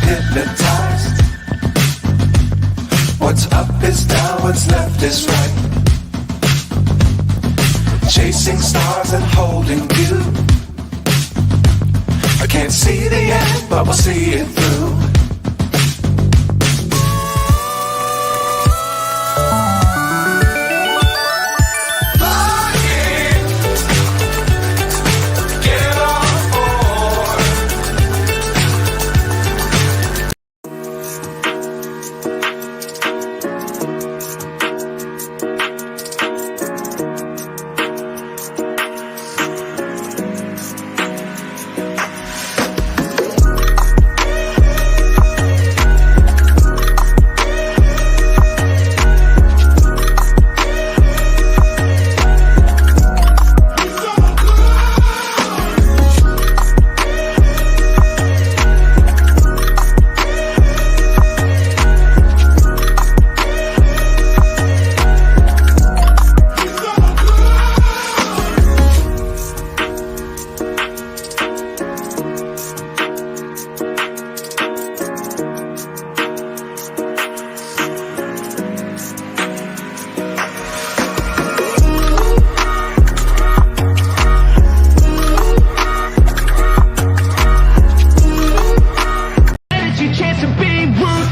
hypnotized. What's up is down, what's left is right. Chasing stars and holding you. I can't see the end, but we'll see it through.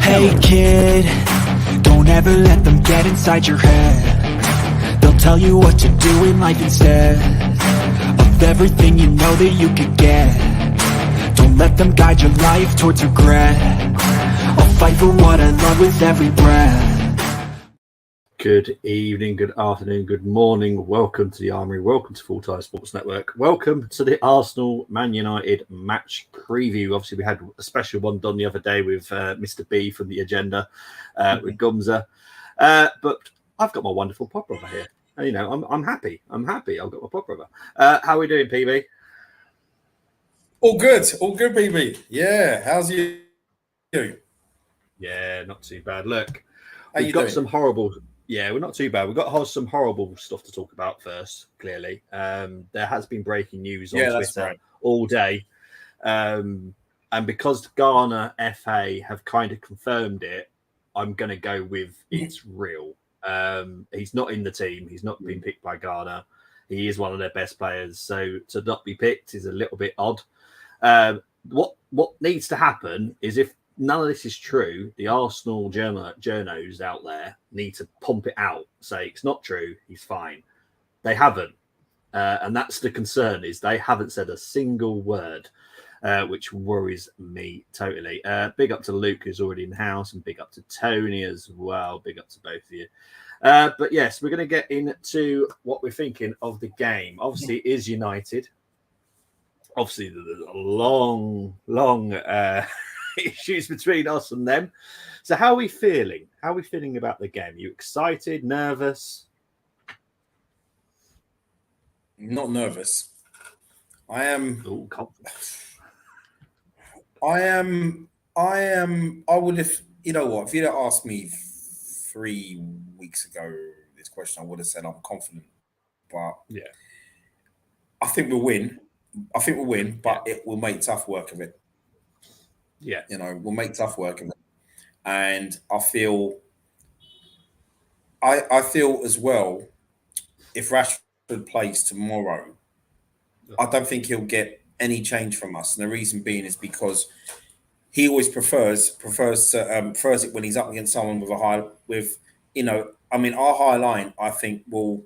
Hey kid, don't ever let them get inside your head. They'll tell you what to do in life instead of everything you know that you could get. Don't let them guide your life towards regret. I'll fight for what I love with every breath. Good evening, good afternoon, good morning. Welcome to the Armoury. Welcome to Full Time Sports Network. Welcome to the Arsenal Man United match preview. Obviously, we had a special one done the other day with Mr. B from the agenda with Gumza. But I've got my wonderful pop brother here. And, you know, I'm happy. I've got my pop brother. How are we doing, PB? All good, PB. Yeah, how's you? Yeah, not too bad. Look, How we've you got doing? some horrible. Yeah, we're not too bad. We've got some horrible stuff to talk about first, clearly. There has been breaking news on Twitter all day. And because Ghana FA have kind of confirmed it, I'm going to go with it's real. He's not in the team. He's not been picked by Ghana. He is one of their best players. So to not be picked is a little bit odd. What needs to happen is if none of this is true, the Arsenal journos out there need to pump it out, say it's not true, he's fine. They haven't. And that's the concern, is they haven't said a single word, which worries me totally. Big up to Luke, who's already in the house, and big up to Tony as well. Big up to both of you. But yes, we're going to get into what we're thinking of the game. Obviously, it is United. Obviously, there's a long issues between us and them. So how are we feeling? How are we feeling about the game? Are you excited, nervous? Not nervous. I am. Ooh, confident. I would have. You know what? If you'd have asked me 3 weeks ago this question, I would have said I'm confident. But yeah, I think we'll win. But it will make tough work of it. Yeah, you know, we'll make tough work of it. And I feel as well, if Rashford plays tomorrow, I don't think he'll get any change from us. And the reason being is because he always prefers it when he's up against someone with our high line. I think will,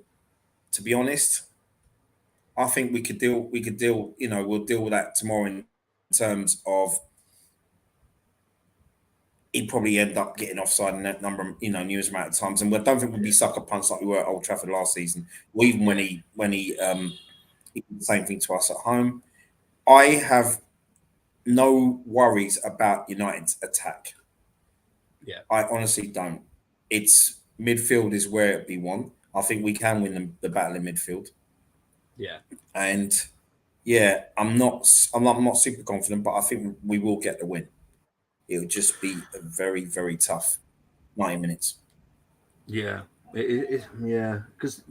to be honest, I think we could deal. We'll deal with that tomorrow in terms of. He'd probably end up getting offside in that numerous amount of times, and I don't think we'd be sucker punched like we were at Old Trafford last season, or even when he did the same thing to us at home. I have no worries about United's attack. Yeah, I honestly don't. It's midfield is where we want. I think we can win the battle in midfield. Yeah, and yeah, I'm not super confident, but I think we will get the win. It'll just be a very, very tough 90 minutes. Yeah, yeah. Because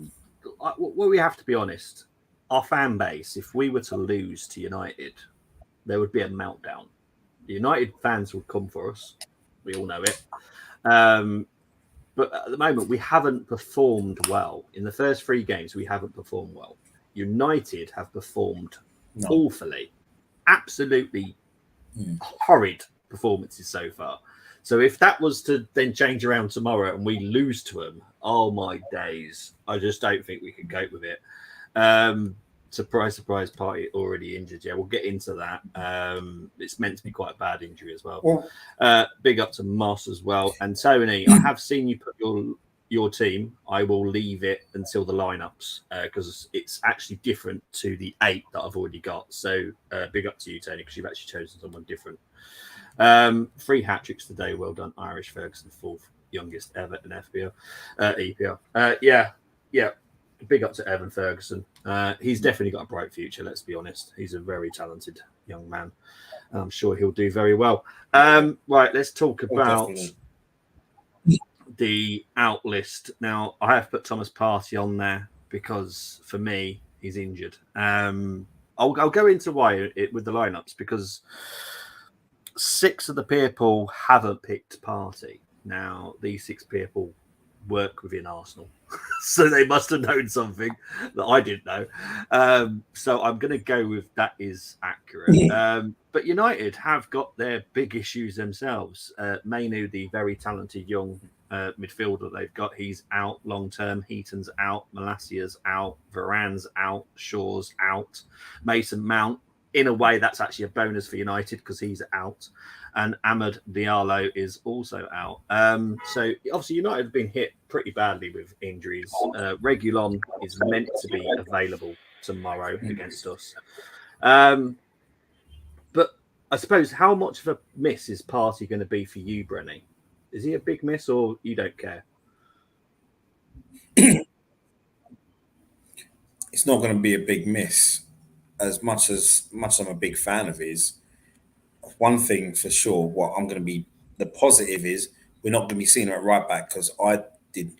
we have to be honest, our fan base, if we were to lose to United, there would be a meltdown. United fans will come for us. We all know it. But at the moment, we haven't performed well. In the first 3 games, we haven't performed well. United have performed awfully. Absolutely horrid performances so far. So if that was to then change around tomorrow and we lose to them, oh my days, I just don't think we can cope with it. Surprise, surprise, party already injured. Yeah, we'll get into that. It's meant to be quite a bad injury as well. Big up to Moss as well. And Tony, I have seen you put your team. I will leave it until the lineups because it's actually different to the 8 that I've already got. So big up to you, Tony, because you've actually chosen someone different. 3 hat-tricks today. Well done, Irish Ferguson, 4th youngest ever in EPL. Yeah. Big up to Evan Ferguson. He's definitely got a bright future, let's be honest. He's a very talented young man. And I'm sure he'll do very well. Right, let's talk about the out list. Now, I have put Thomas Partey on there because, for me, he's injured. I'll go into why with the lineups, because 6 of the people haven't picked Partey. Now, these 6 people work within Arsenal, so they must have known something that I didn't know. So I'm going to go with that is accurate. But United have got their big issues themselves. Mainu, the very talented young midfielder they've got, he's out long term. Heaton's out. Malacia's out. Varane's out. Shaw's out. Mason Mount, in a way, that's actually a bonus for United because he's out. And Amad Diallo is also out. So obviously United have been hit pretty badly with injuries. Reguilon is meant to be available tomorrow against us. But I suppose, how much of a miss is Partey going to be for you, Brenny? Is he a big miss or you don't care? It's not going to be a big miss. As much as I'm a big fan of his, one thing for sure, what I'm going to be the positive is we're not going to be seeing him at right back, because I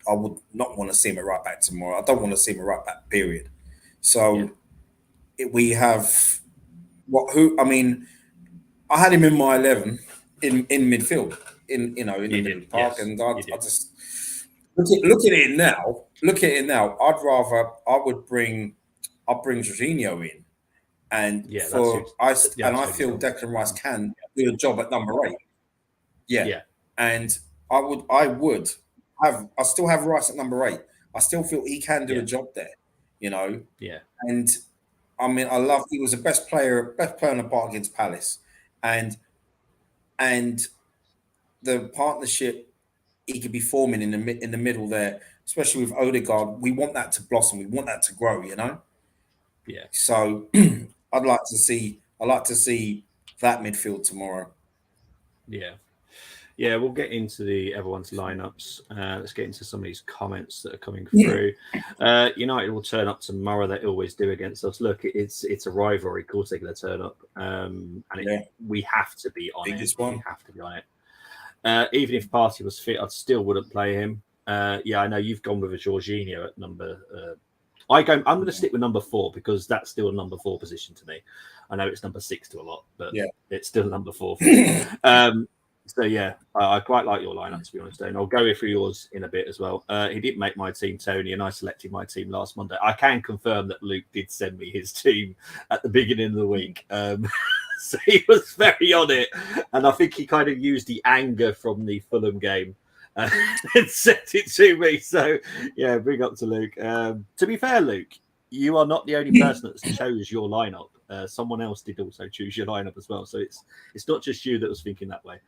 would not want to see him at right back tomorrow. I don't want to see him at right back, period. So we have I had him in my 11 in midfield in the middle park, and I just look at it now. I'll bring Jorginho in. And I feel Declan Rice can do a job at number 8. And I still have Rice at number 8. I still feel he can do a job there, And he was the best player in the park against Palace, and the partnership he could be forming in the middle there, especially with Odegaard. We want that to blossom. We want that to grow, So I'd like to see that midfield tomorrow. Yeah, we'll get into everyone's lineups. Let's get into some of these comments that are coming through. United will turn up tomorrow. They always do against us. Look, it's a rivalry. Of course, they're going to turn up, we have to be on it. We have to be on it. Even if Partey was fit, I still wouldn't play him. I know you've gone with a Jorginho at number. I'm going to stick with number 4 because that's still a number 4 position to me. I know it's number 6 to a lot, but it's still number 4 for me. So I quite like your lineup, to be honest, and I'll go through yours in a bit as well. He didn't make my team, Tony, and I selected my team last Monday. I can confirm that Luke did send me his team at the beginning of the week. So he was very on it, and I think he kind of used the anger from the Fulham game and sent it to me. So big up to Luke. To be fair, Luke, you are not the only person that chose your lineup. Someone else did also choose your lineup as well. So it's not just you that was thinking that way.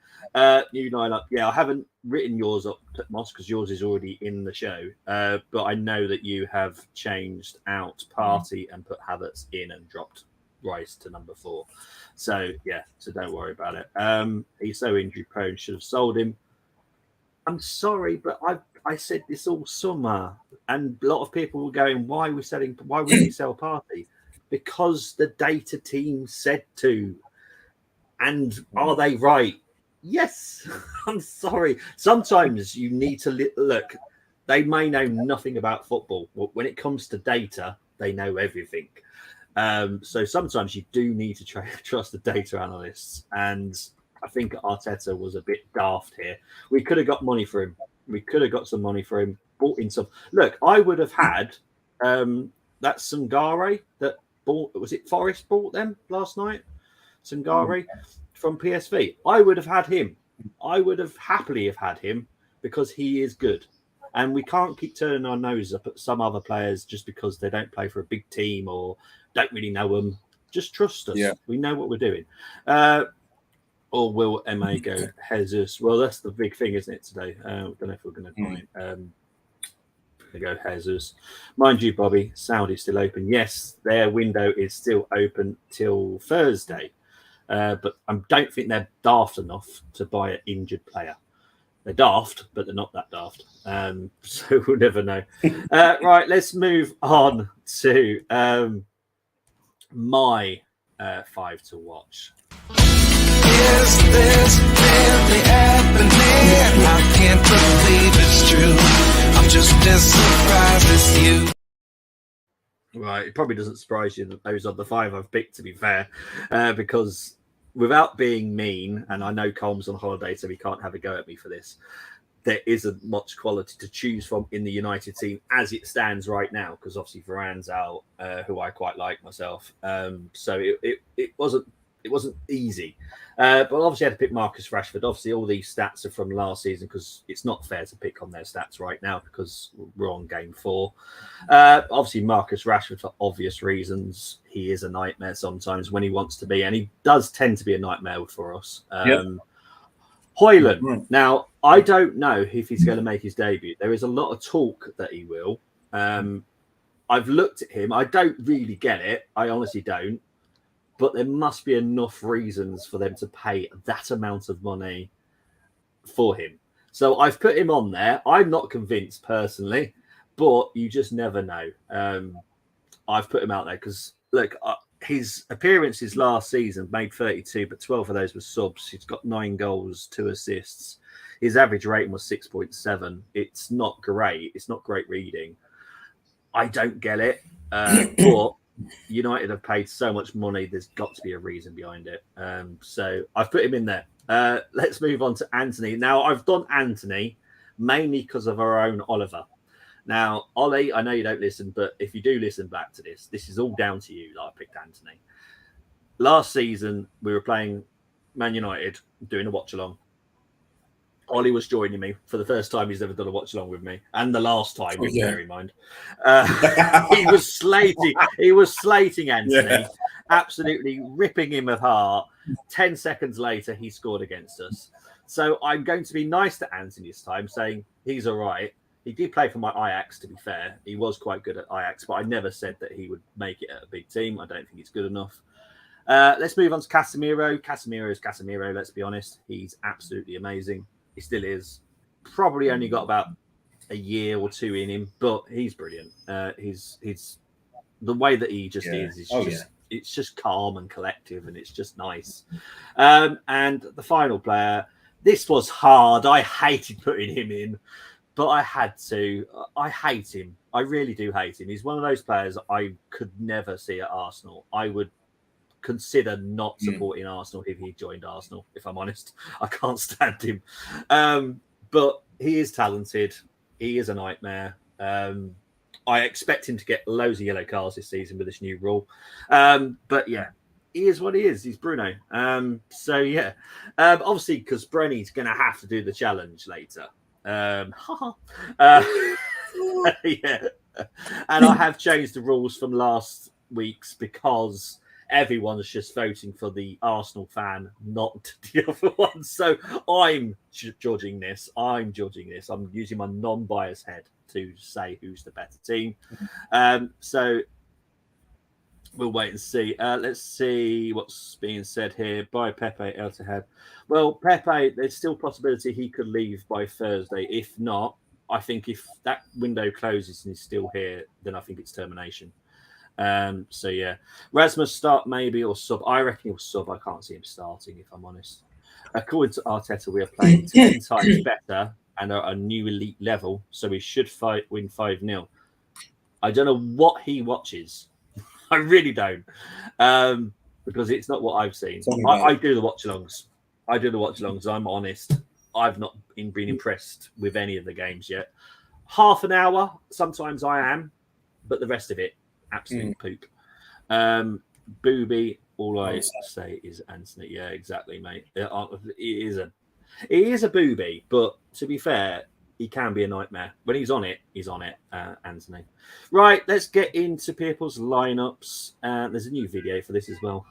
New lineup. I haven't written yours up, Moss, because yours is already in the show. But I know that you have changed out Partey and put Havertz in and dropped Rice to number 4. So don't worry about it. He's so injury prone, should have sold him. I'm sorry, but I said this all summer, and a lot of people were going, why would we sell Partey? Because the data team said to. And are they right? Yes. I'm sorry. Sometimes you need to look. They may know nothing about football. When it comes to data, they know everything. So sometimes you do need to trust the data analysts. And I think Arteta was a bit daft here. We could have got money for him. We could have got some money for him. Bought in some. Look, I would have had that Sangare that bought. Was it Forest bought them last night? Sangare from PSV. I would have had him. I would have happily have had him because he is good. And we can't keep turning our nose up at some other players just because they don't play for a big team or don't really know them. Just trust us. Yeah. We know what we're doing. Or will MA go Jesus? Well, that's the big thing, isn't it, today? I don't know if we're going to find go Jesus. Mind you, Bobby, Saudi is still open. Yes, their window is still open till Thursday. But I don't think they're daft enough to buy an injured player. They're daft, but they're not that daft. So we'll never know. Right, let's move on to my 5 to watch. Is this really happening? I can't believe it's true. I'm just as surprised as you. Right, it probably doesn't surprise you that those are the 5 I've picked, to be fair, because without being mean, and I know Colm's on holiday, so he can't have a go at me for this, there isn't much quality to choose from in the United team as it stands right now, because obviously Varane's out, who I quite like myself. So it wasn't easy. But obviously I had to pick Marcus Rashford. Obviously all these stats are from last season because it's not fair to pick on their stats right now because we're on game 4. Obviously Marcus Rashford, for obvious reasons, he is a nightmare sometimes when he wants to be, and he does tend to be a nightmare for us. Højlund. Now, I don't know if he's going to make his debut. There is a lot of talk that he will. I've looked at him. I don't really get it. I honestly don't. But there must be enough reasons for them to pay that amount of money for him. So I've put him on there. I'm not convinced personally, but you just never know. I've put him out there because, look, his appearances last season made 32, but 12 of those were subs. He's got 9 goals, 2 assists. His average rating was 6.7. It's not great. It's not great reading. I don't get it, but United have paid so much money. There's got to be a reason behind it. So I've put him in there. Let's move on to Anthony. Now, I've done Anthony mainly because of our own Oliver. Now, Ollie, I know you don't listen, but if you do listen back to this, this is all down to you that I picked Anthony. Last season, we were playing Man United, doing a watch-along. Ollie was joining me for the first time he's ever done a watch-along with me, and the last time, bear in mind. He was slating Anthony, absolutely ripping him apart. 10 seconds later, he scored against us. So I'm going to be nice to Anthony this time, saying he's all right. He did play for my Ajax, to be fair. He was quite good at Ajax, but I never said that he would make it at a big team. I don't think he's good enough. Let's move on to Casemiro. Casemiro is Casemiro, let's be honest. He's absolutely amazing. He still is. Probably only got about a year or 2 in him, but he's brilliant. He's the way that he just is it's just calm and collective, and it's just nice. And the final player, this was hard. I hated putting him in, but I had to. I hate him. I really do hate him. He's one of those players I could never see at Arsenal. I would consider not supporting Arsenal if he joined Arsenal, if I'm honest. I can't stand him. But he is talented. He is a nightmare. I expect him to get loads of yellow cards this season with this new rule. But yeah, he is what he is. He's Bruno. So yeah, obviously because Brenny's going to have to do the challenge later. Yeah. And I have changed the rules from last week's because everyone's just voting for the Arsenal fan, not the other one. So I'm judging this. I'm using my non-biased head to say who's the better team. So we'll wait and see. Let's see what's being said here. By Pepe El Tehad. Well, Pepe, there's still possibility he could leave by Thursday. If not, I think if that window closes and he's still here, then I think it's termination. So yeah, Rasmus start maybe or sub. I reckon he'll sub. I can't see him starting if I'm honest. According to Arteta, we are playing 10 times better and are a new elite level, so we should win 5-0. I don't know what he watches. I really don't, because it's not what I've seen. I do the watch-alongs. I do the watch-alongs. I'm honest. I've not been impressed with any of the games yet. Half an hour, sometimes I am, but the rest of it, absolute poop. Booby, all I say is Anthony. Yeah, exactly, mate. He is a booby, but to be fair, he can be a nightmare. When he's on it, Anthony. Right, let's get into people's lineups. There's a new video for this as well.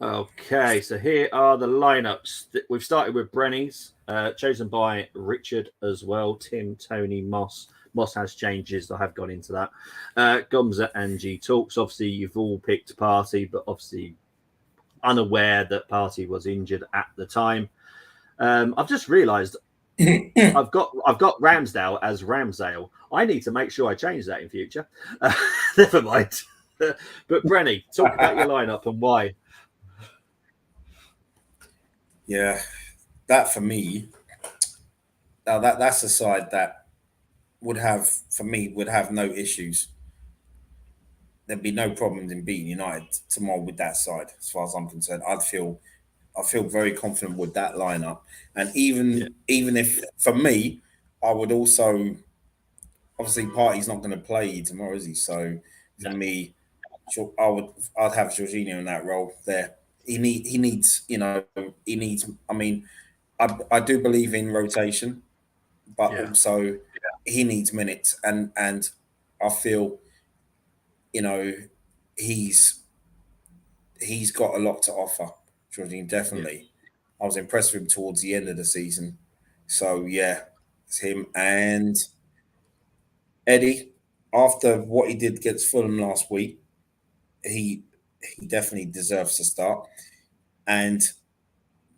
Okay, so here are the lineups. We've started with Brenny's, chosen by Richard as well. Tim, Tony, Moss. Moss has changes. I have gone into that. Gumza and G Talks. Obviously, you've all picked Party, but obviously unaware that Party was injured at the time. I've just realised I've got Ramsdale as Ramsdale. I need to make sure I change that in future. Never mind. But Brenny, talk about your lineup and why. Yeah, that for me, now that's a side that would have no issues. There'd be no problems in beating United tomorrow with that side, as far as I'm concerned. I feel very confident with that lineup. And even if, for me, I would also, obviously Party's not going to play tomorrow, is he? So for me, I'd have Jorginho in that role there. He needs. I mean, I do believe in rotation, but also he needs minutes, and I feel, he's got a lot to offer. Jorginho, definitely. I was impressed with him towards the end of the season. So yeah, it's him and Eddie. After what he did against Fulham last week, he definitely deserves to start. And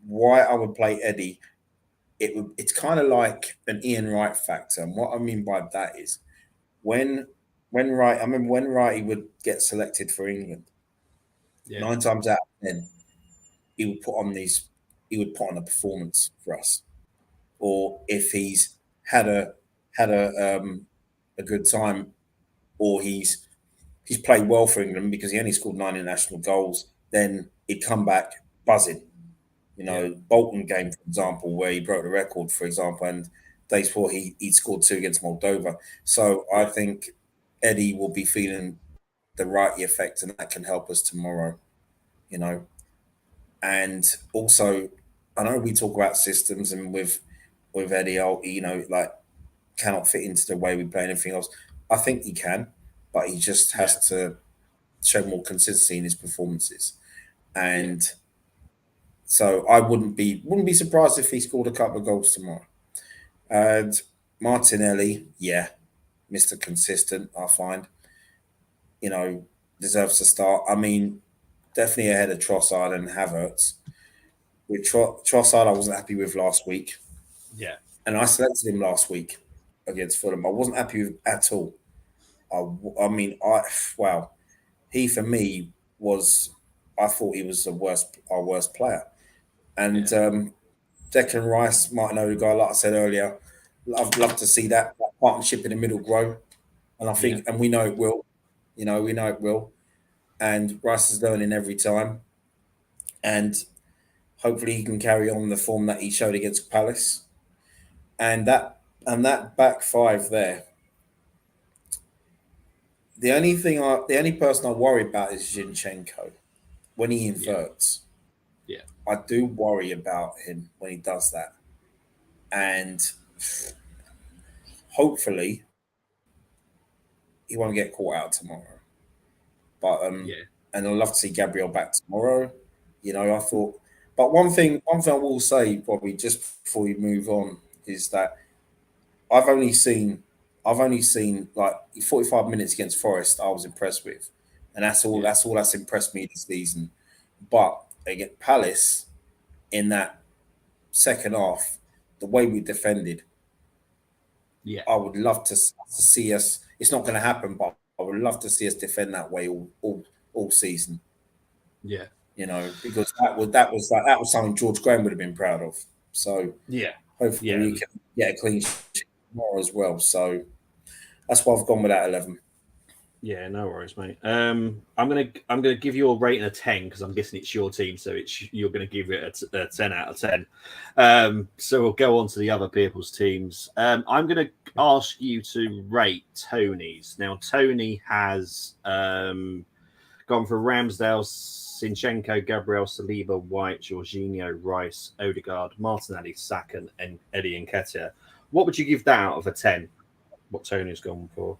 why I would play Eddie, it's kind of like an Ian Wright factor. And what I mean by that is when Wright would get selected for England, 9 times out of 10, he would put on a performance for us. Or if he's had a good time, or he's played well for England because he only scored 9 international goals, then he'd come back buzzing. Bolton game, for example, where he broke the record, for example, and days before he scored 2 against Moldova. So I think Eddie will be feeling the righty effect, and that can help us tomorrow. And also, I know we talk about systems, and with Eddie, cannot fit into the way we play anything else. I think he can, but he just has to show more consistency in his performances. And so I wouldn't be surprised if he scored a couple of goals tomorrow. And Martinelli, Mr. Consistent, I find, deserves to start. I mean, definitely ahead of Trossard and Havertz. With Trossard, I wasn't happy with last week. Yeah. And I selected him last week against Fulham. I wasn't happy with at all. He for me was, I thought he was our worst player. And Declan Rice, Martin Odegaard, like I said earlier, I'd love to see that partnership in the middle grow. And I think, and we know it will. We know it will. And Rice is learning every time. And hopefully he can carry on the form that he showed against Palace. And that back five there. The only person I worry about is Zinchenko when he inverts. Yeah. I do worry about him when he does that. And hopefully he won't get caught out tomorrow. But and I'd love to see Gabriel back tomorrow. I thought, but one thing I will say, probably just before we move on, is that I've only seen like 45 minutes against Forest. I was impressed with, and that's all. That's all that's impressed me this season. But against Palace, in that second half, the way we defended, I would love to see us. It's not going to happen, but I would love to see us defend that way all season. Yeah, because that was something George Graham would have been proud of. So hopefully we can get a clean sheet tomorrow as well. So that's why I've gone with that 11. Yeah, no worries, mate. I'm gonna give you a rating of 10 because I'm guessing it's your team, so you're gonna give it a 10 out of 10. So we'll go on to the other people's teams. I'm gonna ask you to rate Tony's. Now, Tony has gone for Ramsdale, Zinchenko, Gabriel, Saliba, White, Jorginho, Rice, Odegaard, Martinelli, Saka, and Eddie Nketiah. What would you give that out of a 10? What Tony's gone for?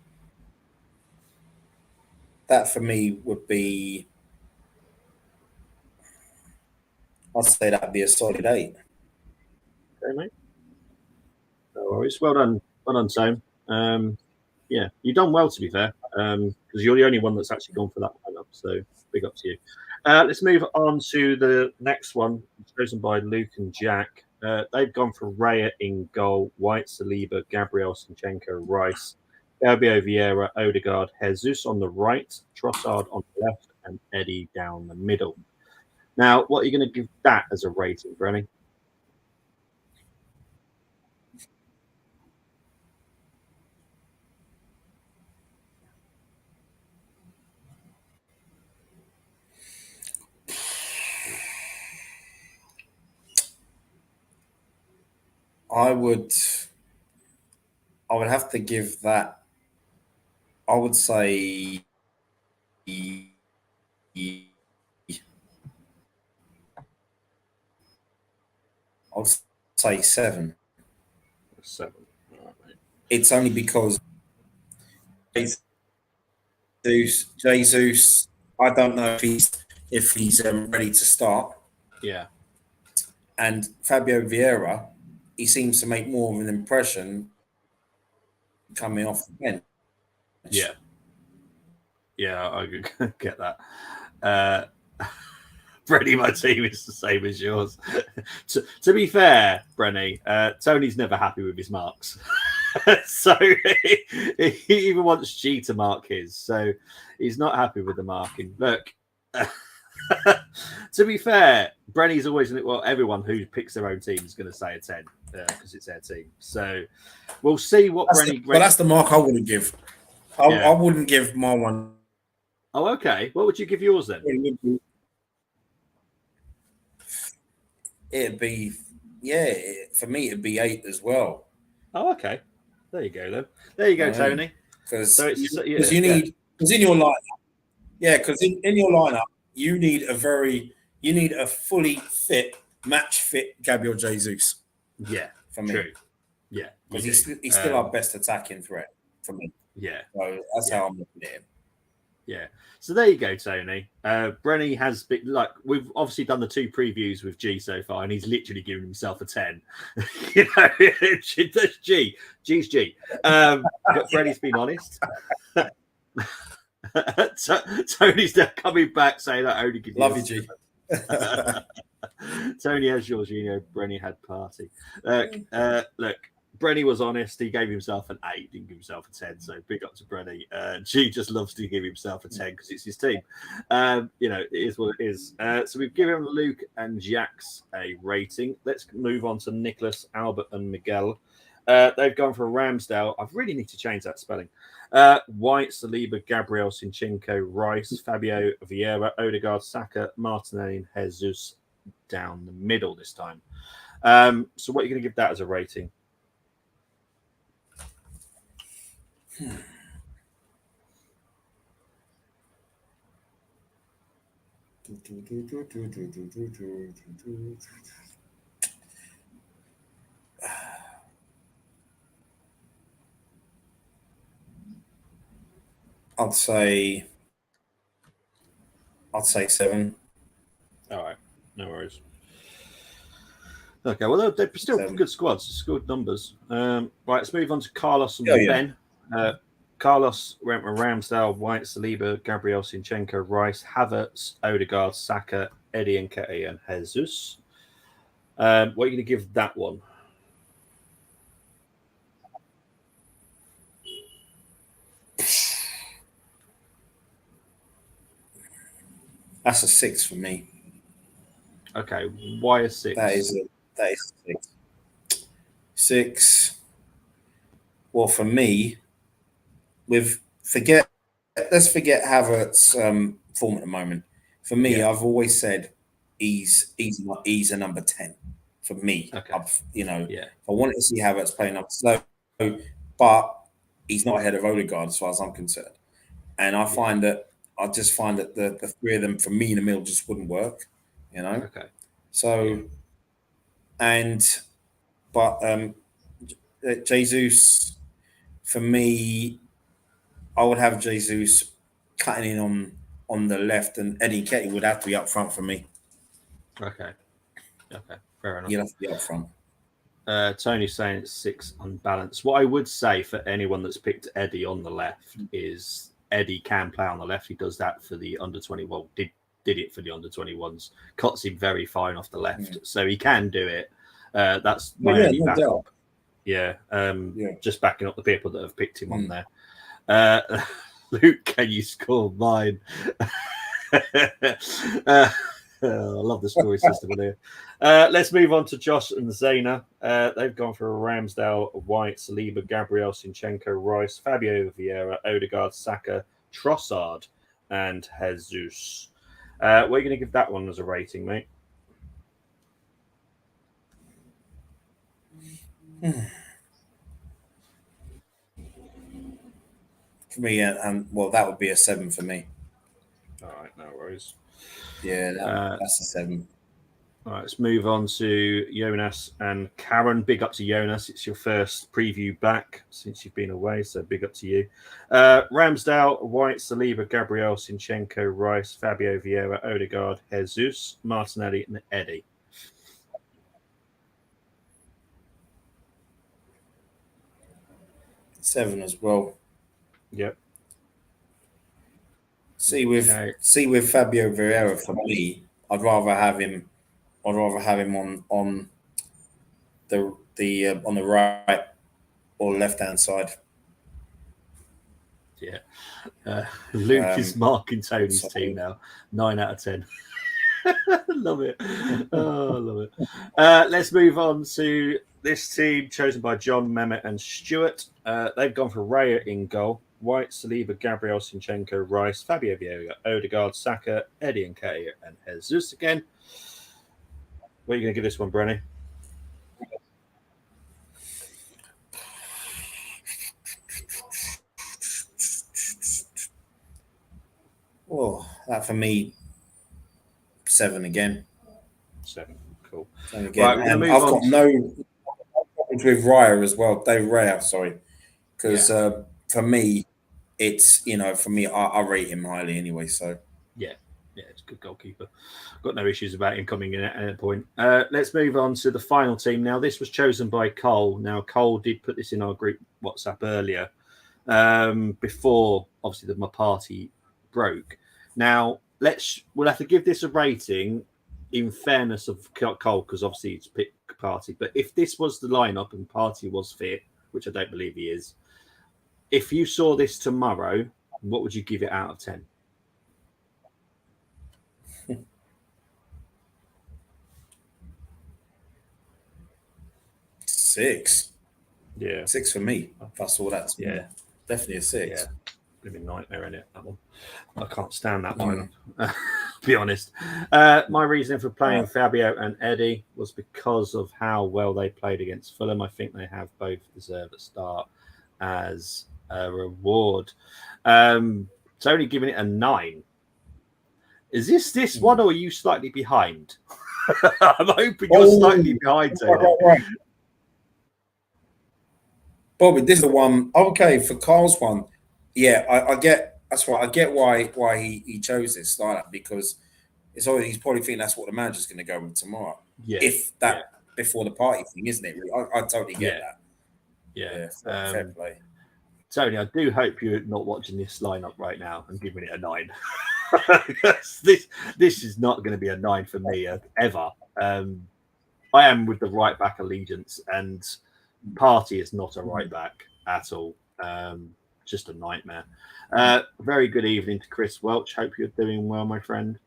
That for me would be, I'd say that'd be a solid 8. Okay, mate. No worries. Well done, Tone. Yeah, you've done well, to be fair, because you're the only one that's actually gone for that lineup. So big up to you. Let's move on to the next one, chosen by Luke and Jack. They've gone for Raya in goal, White, Saliba, Gabriel, Zinchenko, Rice, Fabio Vieira, Odegaard, Jesus on the right, Trossard on the left, and Eddie down the middle. Now, what are you going to give that as a rating, Brenny? I would have to give that, I would say, I'd say 7. 7. All right, mate. It's only because Jesus, I don't know if he's ready to start. Yeah. And Fabio Vieira, he seems to make more of an impression coming off the bench. Yeah. Yeah, I could get that. Brenny, my team is the same as yours. to be fair, Brenny, Tony's never happy with his marks. So he even wants G to mark his. So he's not happy with the marking. Look, to be fair, Brenny's always, well, everyone who picks their own team is going to say a 10 because it's their team. So we'll see what Brenny... Well, that's the mark I wouldn't give. I wouldn't give my one. Oh, okay. What would you give yours then? It'd be, yeah, for me, it'd be 8 as well. Oh, okay. There you go, then. There you go, Tony. Because you need, because in your lineup, because in your lineup, you need a fully fit, match fit Gabriel Jesus. Yeah, for me. True. Yeah, because he's still our best attacking threat for me. Yeah, so that's how I'm looking at him. Yeah. So there you go, Tony. Brenny has been, like, we've obviously done the 2 previews with G so far, and he's literally given himself a 10. You know, that's G. G's G. But Brenny's been honest. Tony's now coming back saying that only gives love you, G. Tony has Jorginho, Brenny had Party. Look, Brenny was honest. He gave himself an 8, didn't give himself a 10. So big up to Brenny. G just loves to give himself a 10 because it's his team. You know, it is what it is. So we've given Luke and Jax a rating. Let's move on to Nicholas, Albert, and Miguel. They've gone for Ramsdale. I really need to change that spelling. White, Saliba, Gabriel, Zinchenko, Rice, Fabio Vieira, Odegaard, Saka, Martinelli, and Jesus down the middle this time. So what are you going to give that as a rating? I'd say 7. All right, no worries. Okay, well, they're still 7. Good squads, it's good numbers. Right, let's move on to Carlos and Ben. Carlos went with Ramsdale, White, Saliba, Gabriel, Zinchenko, Rice, Havertz, Odegaard, Saka, Eddie Nketiah, and Jesus. What are you going to give that one? That's a 6 for me. Okay, why a 6? That is 6. 6. Well, for me, forget let's forget Havertz's form at the moment. For me, I've always said he's a number 10 for me. Okay. I wanted to see Havertz playing up slow, but he's not ahead of Odegaard as far as I'm concerned. And I just find that the three of them for me in the middle just wouldn't work. Okay. So, but Jesus, for me, I would have Jesus cutting in on the left, and Eddie Nketiah would have to be up front for me. Okay, fair enough. He'll have to be up front. Tony's saying it's 6 unbalanced. What I would say for anyone that's picked Eddie on the left is Eddie can play on the left. He does that for the under-20. Well, did it for the under-21s. Cuts him very fine off the left, so he can do it. That's my only backup. Just backing up the people that have picked him on there. Luke, can you score mine? I love the scoring system in here. Let's move on to Josh and Zayna. They've gone for Ramsdale, White, Saliba, Gabriel, Zinchenko, Rice, Fabio Vieira, Odegaard, Saka, Trossard, and Jesus. What are you going to give that one as a rating, mate? For me, that would be a 7 for me. All right, no worries. Yeah, that's a 7. All right, let's move on to Jonas and Karen. Big up to Jonas. It's your first preview back since you've been away, so big up to you. Ramsdale, White, Saliba, Gabriel, Zinchenko, Rice, Fabio Vieira, Odegaard, Jesus, Martinelli, and Eddie. Seven as well. Yep. See with Fabio Vieira, for me, I'd rather have him on the right or left hand side. Yeah. Luke is marking Tony's team now. 9 out of 10. Love it. Oh, love it. Let's move on to this team chosen by John, Mehmet, and Stuart. They've gone for Raya in goal. White, Saliba, Gabriel, Zinchenko, Rice, Fabio Vieira, Odegaard, Saka, Eddie Nketiah, and Jesus again. What are you going to give this one, Brenny? Oh, that for me, 7 again. 7, cool. 7 again. Right, and I've got no problems with Raya as well, Dave Raya, sorry. Because for me, it's, for me, I rate him highly anyway, so. Yeah, it's a good goalkeeper. Got no issues about him coming in at any point. Let's move on to the final team. Now, this was chosen by Cole. Now, Cole did put this in our group WhatsApp earlier before, obviously, my party broke. Now, we'll have to give this a rating in fairness of Cole, because obviously it's picked Party. But if this was the lineup and Party was fit, which I don't believe he is, if you saw this tomorrow, what would you give it out of 10? Six. Yeah. 6 for me. If I saw that. Yeah. Definitely a 6. Yeah. Living nightmare in it, that one. I can't stand that one. To be honest. My reason for playing Fabio and Eddie was because of how well they played against Fulham. I think they have both deserved a start as a reward. It's only giving it a 9. Is this one, or are you slightly behind? I'm hoping you're slightly behind. Right. Bobby, this is the one. Okay, for Carl's one. Yeah, I get. That's right. I get why he chose this like that, because it's always, he's probably thinking that's what the manager's going to go with tomorrow. Yeah. If that before the party thing, isn't it? I totally get that. Yeah. Fair play. Tony, I do hope you're not watching this lineup right now and giving it a 9. this is not going to be a 9 for me ever. I am with the right back allegiance, and Party is not a right back at all. Just a nightmare. Very good evening to Chris Welch. Hope you're doing well, my friend.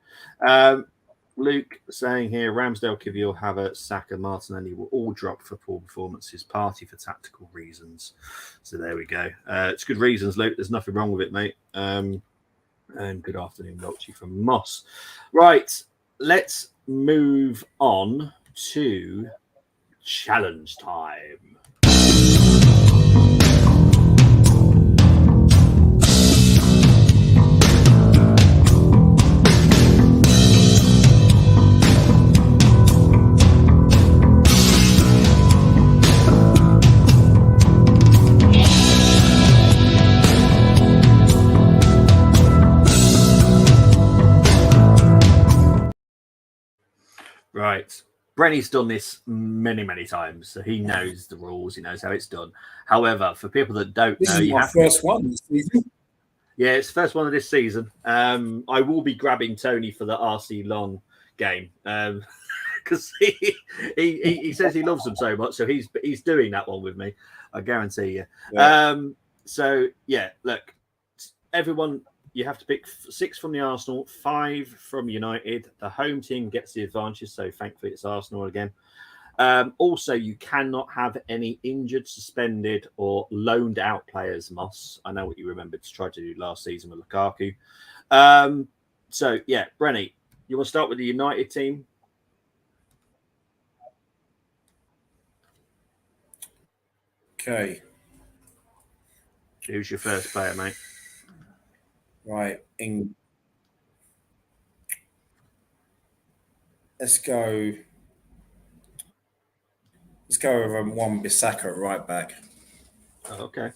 Luke saying here, Ramsdale, Kivior, Havertz, Saka, Martinelli will all drop for poor performances. Party for tactical reasons. So there we go. It's good reasons, Luke. There's nothing wrong with it, mate. And good afternoon, Welchie from Moss. Right, let's move on to challenge time. Right. Brenny's done this many, many times, so he knows the rules. He knows how it's done. However, for people that don't This know, is you my have first one this season. Yeah, it's the first one of this season. I will be grabbing Tony for the ARSMNU game because he says he loves them so much, so he's doing that one with me. I guarantee you. Yeah. So yeah, look, everyone. You have to pick 6 from the Arsenal, 5 from United. The home team gets the advantage, so thankfully it's Arsenal again. Also, you cannot have any injured, suspended, or loaned out players, Moss. I know what you remembered to try to do last season with Lukaku. So, yeah, Brenny, you want to start with the United team? Okay. Who's your first player, mate? Right. Let's go with Wan-Bissaka at right back. Okay.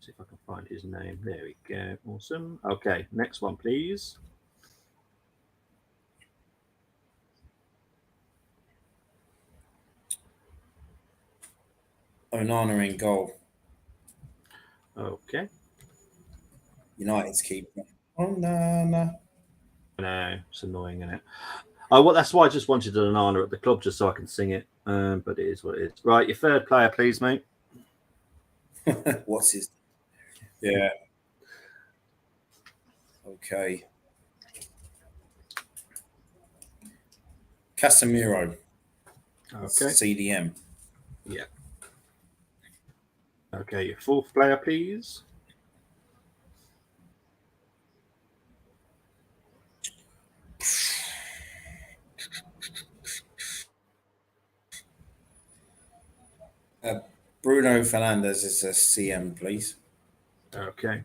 See if I can find his name. There we go. Awesome. Okay, next one, please. Onana in goal. Okay. United's keeper. Onana. No, it's annoying, isn't it? Oh, well, that's why I just wanted an Onana at the club just so I can sing it. But it is what it is. Right, your third player, please, mate. What's his? Yeah. Okay. Casemiro. Okay. CDM. Yeah. Okay, your fourth player, please. Bruno Fernandes is a CM, please. Okay.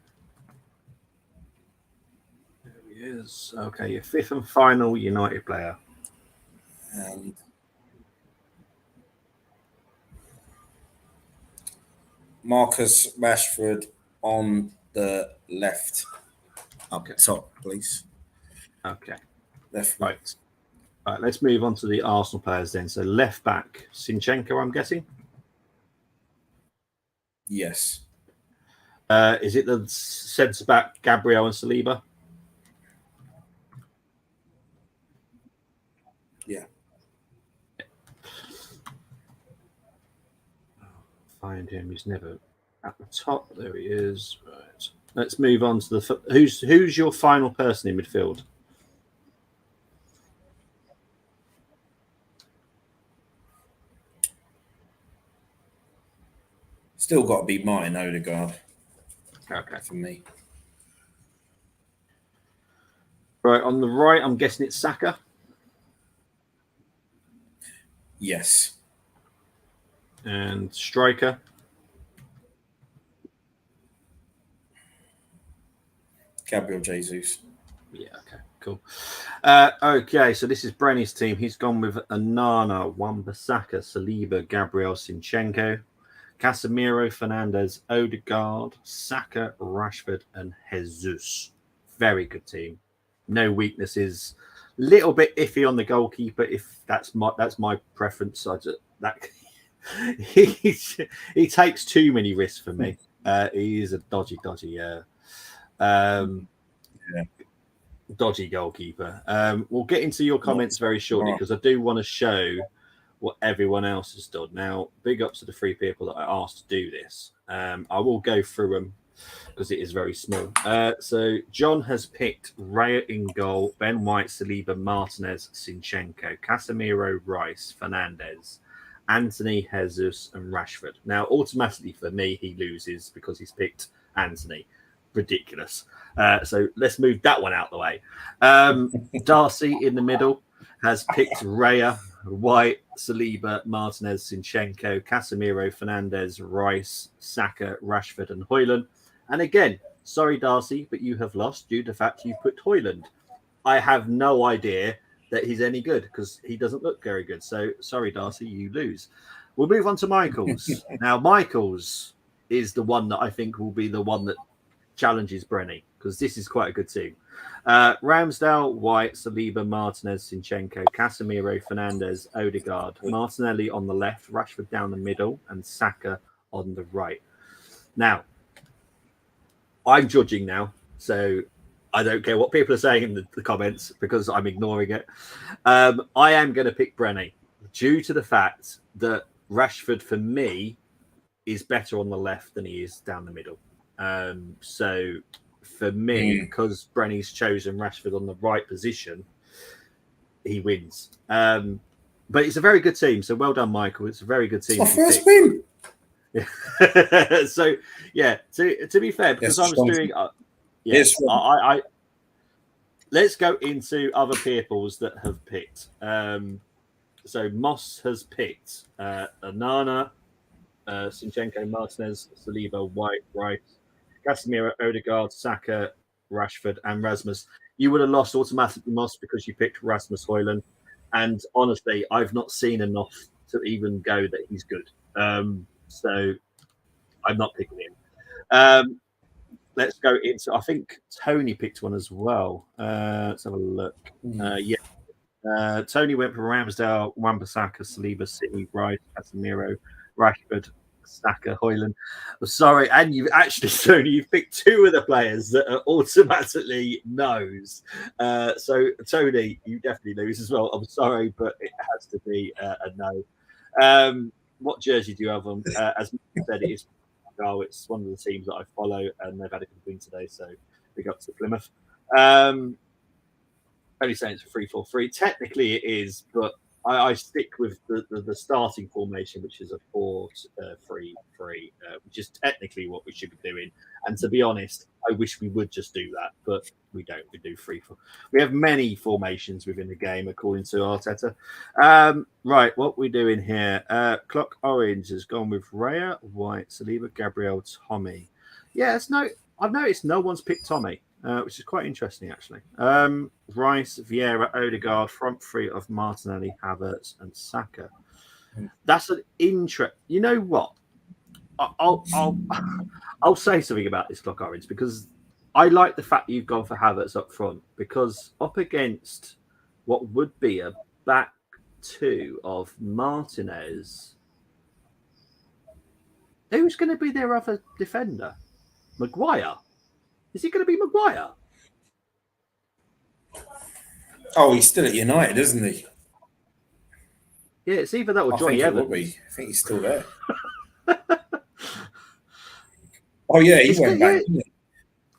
There he is. Okay, your fifth and final United player. And Marcus Rashford on the left. Okay. Top, please. Okay. Left. Right. All right, let's move on to the Arsenal players then. So left back, Zinchenko, I'm guessing? Yes. Is it the centre back, Gabriel and Saliba? Yeah. Find him. He's never at the top. There he is. Right. Let's move on to the who's your final person in midfield? Still got to be Martin Odegaard. Okay. For me. Right, on the right, I'm guessing it's Saka. Yes. And striker. Gabriel Jesus. Yeah, okay, cool. Okay, so this is Brenny's team. He's gone with Onana, Wan-Bissaka, Saliba, Gabriel, Zinchenko, Casemiro, Fernandes, Odegaard, Saka, Rashford, and Jesus. Very good team. No weaknesses. Little bit iffy on the goalkeeper. If that's my preference. He takes too many risks for me. He is a dodgy. Dodgy goalkeeper. We'll get into your comments very shortly because I do want to show what everyone else has done. Now, big ups to the 3 people that I asked to do this. I will go through them because it is very small. So John has picked Raya in goal, Ben White, Saliba, Martinez, Zinchenko, Casemiro, Rice, Fernandes, Anthony, Jesus, and Rashford. Now, automatically for me, he loses because he's picked Anthony. ridiculous. So let's move that one out the way. Darcy in the middle has picked Raya, White, Saliba, Martinez, Zinchenko, Casemiro, Fernandez, Rice, Saka, Rashford, and Højlund. And again, sorry, Darcy, but you have lost due to the fact you put Højlund. I have no idea that he's any good because he doesn't look very good. So sorry, Darcy, you lose. We'll move on to Michael's. Now, Michael's is the one that I think will be the one that challenges Brenny because this is quite a good team. Ramsdale, White, Saliba, Martinez, Zinchenko, Casemiro, Fernandez, Odegaard, Martinelli on the left, Rashford down the middle, and Saka on the right. Now, I'm judging now, so I don't care what people are saying in the comments because I'm ignoring it. I am going to pick Brenny due to the fact that Rashford, for me, is better on the left than he is down the middle. So for me, because Brenny's chosen Rashford on the right position, he wins. But it's a very good team. So well done, Michael. It's a very good team. It's my first win. So yeah, to be fair, because I was doing yes, I let's go into other peoples that have picked. So Moss has picked Onana, Zinchenko, Martinez, Saliba, White, Rice, Casemiro, Odegaard, Saka, Rashford, and Rasmus. You would have lost automatically, Moss, because you picked Rasmus Højlund. And honestly, I've not seen enough to even go that he's good. So I'm not picking him. Let's go into, I think Tony picked one as well. Let's have a look. Tony went for Ramsdale, Wan-Bissaka, Saliba, City, Rice, Casemiro, Rashford, Saka, Højlund. Sorry, and you've actually, Tony, you've picked two of the players that are automatically no's. So, Tony, you definitely lose as well. I'm sorry, but it has to be a no. What jersey do you have on? As I said, it is. It's one of the teams that I follow, and they've had a good win today, so big up to Plymouth. Only saying it's a 3-4-3. Technically, it is, but I stick with the starting formation, which is a 4-3-3, which is technically what we should be doing. And to be honest, I wish we would just do that, but we don't. We do 3-4. We have many formations within the game, according to Arteta. Right, what we're doing here. Clock Orange has gone with Raya, White, Saliba, Gabriel, Tommy. Yeah, I've noticed no one's picked Tommy. Which is quite interesting, actually. Rice, Vieira, Odegaard, front three of Martinelli, Havertz, and Saka. That's an interest. You know what? I'll say something about this, Clock Orange, because I like the fact you've gone for Havertz up front, because up against what would be a back two of Martinez, who's going to be their other defender? Maguire. Is he going to be Maguire? Oh, he's still at United, isn't he? Yeah, it's either that or Johnny Evans. I think he's still there. Oh, yeah, he went back.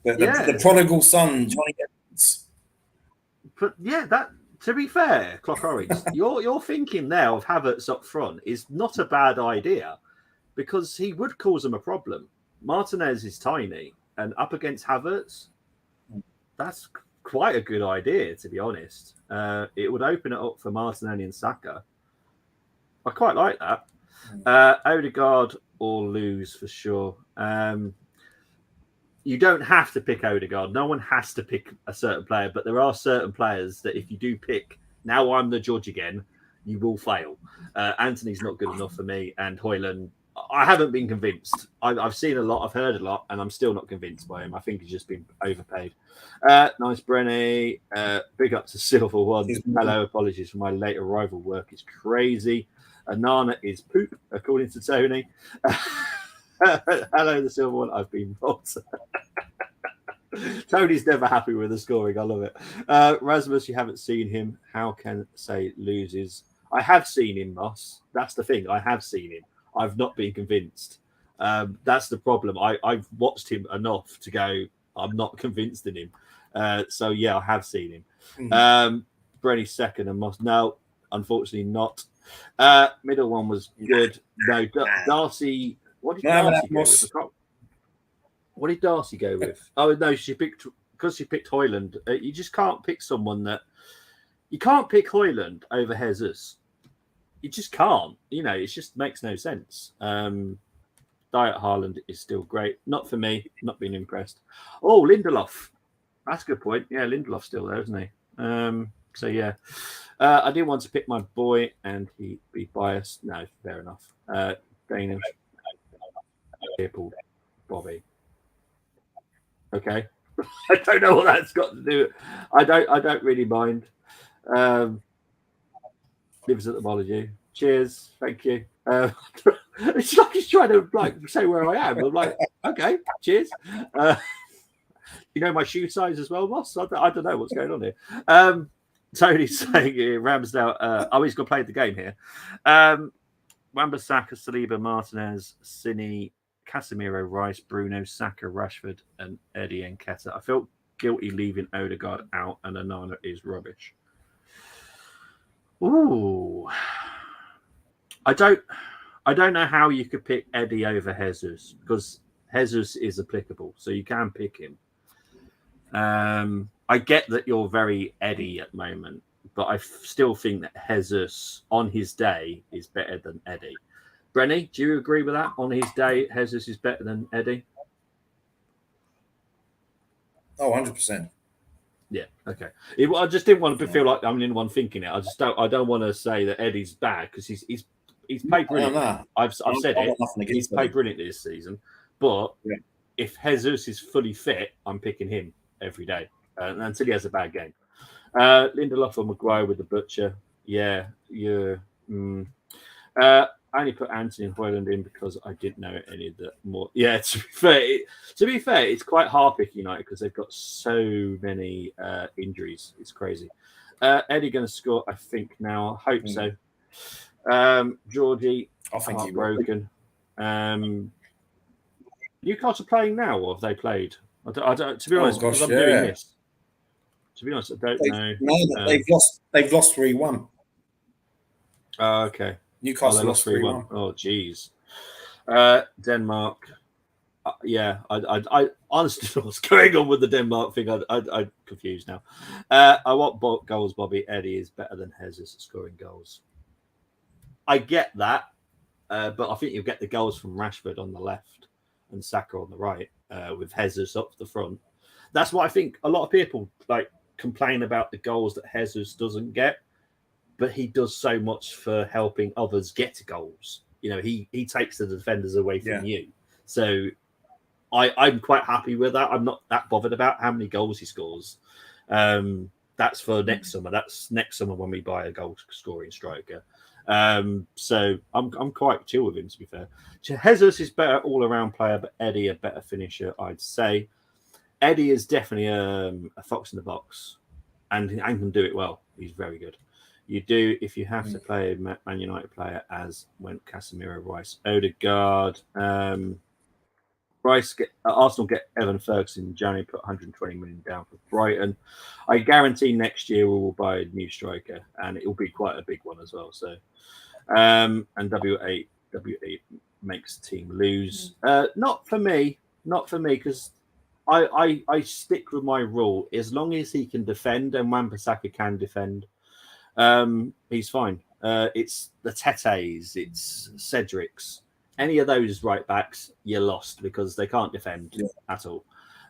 The prodigal son, Johnny Evans. But yeah, that, to be fair, Clock Orange, you're thinking now of Havertz up front is not a bad idea, because he would cause them a problem. Martinez is tiny. And up against Havertz, that's quite a good idea, to be honest. It would open it up for Martinelli and Saka. I quite like that. Odegaard or lose for sure. You don't have to pick Odegaard. No one has to pick a certain player, but there are certain players that if you do pick, now I'm the judge again, you will fail. Anthony's not good enough for me, and Højlund, I haven't been convinced. I've seen a lot, I've heard a lot, and I'm still not convinced by him. I think he's just been overpaid. Nice, Brenny. Big up to Silver One. Hello, apologies for my late arrival. Work is crazy. Onana is poop, according to Tony. Hello, the Silver One. I've been robbed. Tony's never happy with the scoring. I love it. Rasmus, you haven't seen him. How can say loses? I have seen him, Moss. That's the thing. I have seen him. I've not been convinced. That's the problem. I've watched him enough to go, I'm not convinced in him. So, yeah, I have seen him. Brenny's second and Moss. No, unfortunately not. Middle one was good. No, Darcy. What did Darcy go with? What did Darcy go with? Oh no, she picked Hoyland. You just can't pick someone that you can't pick Hoyland over Jesus. You just can't. You know, it just makes no sense. Diet Haaland is still great. Not for me. Not being impressed. Oh, Lindelof. That's a good point. Yeah, Lindelof's still there, isn't he? So yeah, I didn't want to pick my boy, and he'd be biased. No, fair enough. Danish, Leopold, Bobby. Okay, I don't know what that's got to do. I don't really mind. Lives at the Molyneux. Cheers, thank you. It's like he's trying to say where I am. I'm like, okay, cheers. You know my shoe size as well, Moss? I don't know what's going on here. Tony's saying here, Ramsdale. He's going to play the game here. Wan-Bissaka, Saliba, Martinez, Cini, Casemiro, Rice, Bruno, Saka, Rashford, and Eddie Nketiah. I felt guilty leaving Odegaard out, and Onana is rubbish. Ooh, I don't know how you could pick Eddie over Jesus, because Jesus is applicable, so you can pick him. I get that you're very Eddie at the moment, but I still think that Jesus on his day is better than Eddie. Brenny, do you agree with that? On his day, Jesus is better than Eddie? Oh, 100%. Yeah, okay. I just didn't want to feel like I'm the only one thinking it. I don't want to say that Eddie's bad, because he's played brilliantly. I've said it. He's played brilliantly this season. But if Jesus is fully fit, I'm picking him every day until he has a bad game. Lindelof or Maguire with the butcher. Yeah. I only put Anthony and Hoyland in because I didn't know any of the more. Yeah, to be fair, it's quite hard picking United because they've got so many injuries. It's crazy. Eddie going to score, I think now. I hope so. Georgie, I think he broken. Newcastle playing now, or have they played? I don't. To be honest, because I'm doing this. To be honest, I don't know. No, they've lost 3-1. Okay. Newcastle lost 3-1. Oh, geez. Denmark. I honestly don't know what's going on with the Denmark thing. I'm confused now. I want goals, Bobby. Eddie is better than Jesus at scoring goals. I get that, but I think you'll get the goals from Rashford on the left and Saka on the right, with Jesus up the front. That's what I think. A lot of people complain about the goals that Jesus doesn't get, but he does so much for helping others get goals. You know, he takes the defenders away from you. So I'm quite happy with that. I'm not that bothered about how many goals he scores. That's for next summer. That's next summer when we buy a goal scoring striker. So I'm quite chill with him, to be fair. Jesus is better all around player, but Eddie a better finisher, I'd say. Eddie is definitely a fox in the box, and can do it well. He's very good. You do if you have to play a Man United player, as went Casemiro, Rice, Odegaard. Arsenal get Evan Ferguson in January, put 120 million down for Brighton. I guarantee next year we will buy a new striker, and it will be quite a big one as well. So, and W8 makes the team lose. Not for me, because I stick with my rule. As long as he can defend, and Wan-Bissaka can defend, he's fine. It's the Tetes, it's Cedrics. Any of those right backs, you're lost because they can't defend at all.